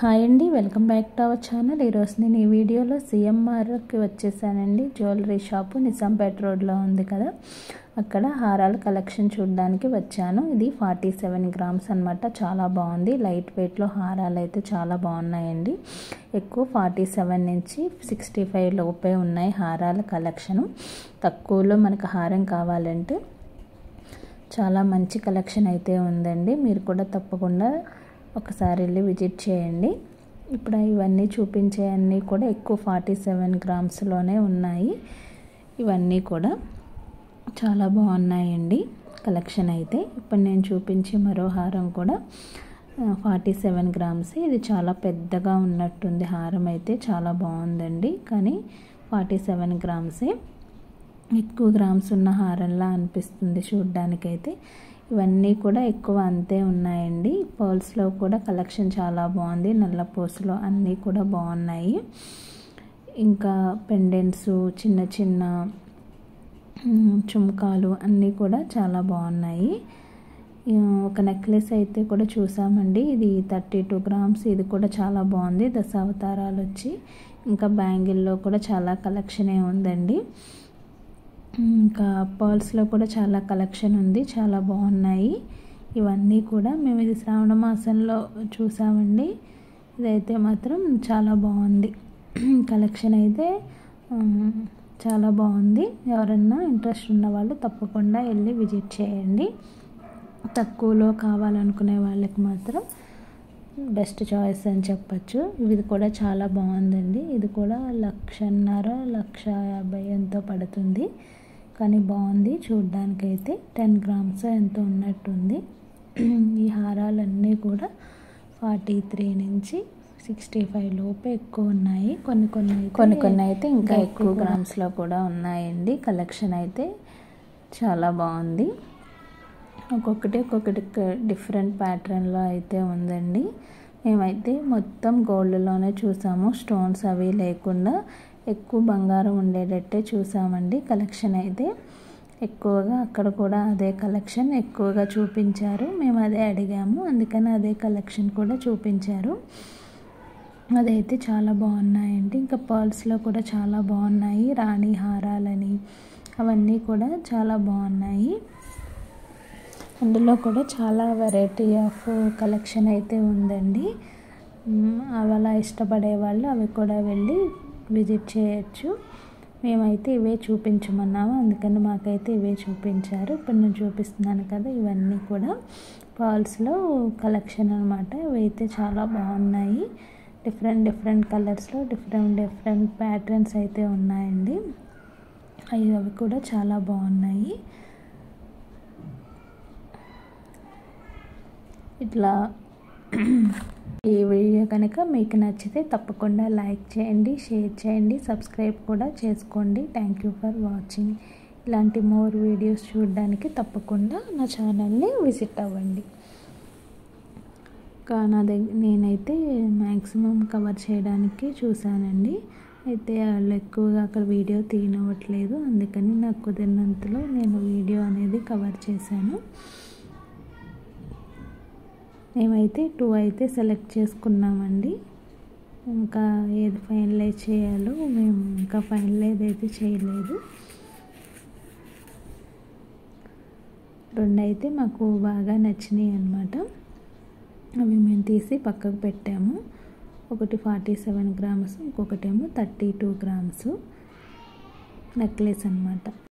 Hi అండి, welcome back to our channel. ఈరోజు నేను ఈ వీడియోలో సిఎంఆర్కి వచ్చేసానండి. జ్యువెలరీ షాపు నిజాంపేట రోడ్లో ఉంది కదా, అక్కడ హారాల కలెక్షన్ చూడడానికి వచ్చాను. ఇది 47 గ్రామ్స్ అనమాట. చాలా బాగుంది. లైట్ వెయిట్లో హారాలు అయితే చాలా బాగున్నాయండి. ఎక్కువ 47 నుంచి 65 లోపే ఉన్నాయి హారాల కలెక్షను. తక్కువలో మనకు హారం కావాలంటే చాలా మంచి కలెక్షన్ అయితే ఉందండి. మీరు కూడా తప్పకుండా ఒకసారి వెళ్ళి విజిట్ చేయండి. ఇప్పుడు ఇవన్నీ చూపించే అన్నీ కూడా ఎక్కువ 47 గ్రామ్స్లోనే ఉన్నాయి. ఇవన్నీ కూడా చాలా బాగున్నాయండి కలెక్షన్ అయితే. ఇప్పుడు నేను చూపించే మరో హారం కూడా 47 గ్రామ్స్. ఇది చాలా పెద్దగా ఉన్నట్టుంది హారం అయితే. చాలా బాగుందండి. కానీ 47 గ్రామ్సే. ఎక్కువ గ్రామ్స్ ఉన్న హారంలా అనిపిస్తుంది చూడ్డానికైతే. ఇవన్నీ కూడా ఎక్కువ అంతే ఉన్నాయండి. పర్ల్స్లో కూడా కలెక్షన్ చాలా బాగుంది. నల్ల పూసలు అన్నీ కూడా బాగున్నాయి. ఇంకా పెండెంట్స్, చిన్న చిన్న చుమ్కాలు అన్నీ కూడా చాలా బాగున్నాయి. ఒక నెక్లెస్ అయితే కూడా చూసామండి. ఇది 32 గ్రామ్స్. ఇది కూడా చాలా బాగుంది. దశావతారాలు వచ్చి ఇంకా బ్యాంగిల్లో కూడా చాలా కలెక్షనే ఉందండి. ఇంకా పర్ల్స్లో కూడా చాలా కలెక్షన్ ఉంది. చాలా బాగున్నాయి ఇవన్నీ కూడా. మేము ఇది శ్రావణ మాసంలో చూసామండి. ఇదైతే మాత్రం చాలా బాగుంది కలెక్షన్ అయితే. చాలా బాగుంది. ఎవరన్నా ఇంట్రెస్ట్ ఉన్న వాళ్ళు తప్పకుండా వెళ్ళి విజిట్ చేయండి. తక్కువలో కావాలనుకునే వాళ్ళకి మాత్రం బెస్ట్ చాయిస్ అని చెప్పచ్చు. ఇది కూడా చాలా బాగుందండి. ఇది కూడా 1,50,000 1,50,000 ఎంతో పడుతుంది. కానీ బాగుంది చూడ్డానికైతే. 10 గ్రామ్స్ ఎంతో ఉన్నట్టుంది. ఈ హారాలన్నీ కూడా 43 నుంచి 65 లోపే ఎక్కువ ఉన్నాయి. కొన్ని అయితే ఇంకా ఎక్కువ గ్రామ్స్లో కూడా ఉన్నాయండి. కలెక్షన్ అయితే చాలా బాగుంది. ఒక్కొక్కటి డిఫరెంట్ ప్యాటర్న్లో అయితే ఉందండి. మేమైతే మొత్తం గోల్డ్లోనే చూసాము. స్టోన్స్ అవి లేకుండా ఎక్కువ బంగారం ఉండేటట్టే చూసామండి. కలెక్షన్ అయితే ఎక్కువగా అక్కడ కూడా అదే కలెక్షన్ ఎక్కువగా చూపించారు. మేము అదే అడిగాము, అందుకని అదే కలెక్షన్ కూడా చూపించారు. అదైతే చాలా బాగున్నాయండి. ఇంకా పర్ల్స్లో కూడా చాలా బాగున్నాయి. రాణి హారాలని అవన్నీ కూడా చాలా బాగున్నాయి. అందులో కూడా చాలా వెరైటీ ఆఫ్ కలెక్షన్ అయితే ఉందండి. అవి అలా ఇష్టపడే వాళ్ళు అవి కూడా వెళ్ళి విజిట్ చేయొచ్చు. మేమైతే ఇవే చూపించమన్నాము, అందుకని మాకైతే ఇవే చూపించారు. ఇప్పుడు నేను చూపిస్తున్నాను కదా, ఇవన్నీ కూడా పర్ల్స్లో కలెక్షన్ అనమాట. ఇవైతే చాలా బాగున్నాయి. డిఫరెంట్ కలర్స్లో డిఫరెంట్ ప్యాటర్న్స్ అయితే ఉన్నాయండి. అవి కూడా చాలా బాగున్నాయి. ఇట్లా ఈ వీడియో కనుక మీకు నచ్చితే తప్పకుండా లైక్ చేయండి, షేర్ చేయండి, సబ్స్క్రైబ్ కూడా చేసుకోండి. Thank you for watching. ఇలాంటి మోర్ వీడియోస్ చూడడానికి తప్పకుండా నా ఛానల్ని విజిట్ అవ్వండి. నేనైతే మ్యాక్సిమం కవర్ చేయడానికి చూశానండి. అయితే వాళ్ళు ఎక్కువగా అక్కడ వీడియో తీయనివ్వట్లేదు. అందుకని నాకు కుదిరినంతలో నేను వీడియో అనేది కవర్ చేశాను. మేమైతే 2 అయితే సెలెక్ట్ చేసుకున్నామండి. ఇంకా ఏది ఫైనలైజ్ చేయాలో మేము ఇంకా ఫైనలైజ్ అయితే చేయలేదు. 2 అయితే మాకు బాగా నచ్చినాయి అన్నమాట. అవి మేము తీసి పక్కకు పెట్టాము. ఒకటి 47 గ్రామ్స్, ఇంకొకటేమో 32 గ్రామ్స్ నెక్లెస్ అన్నమాట.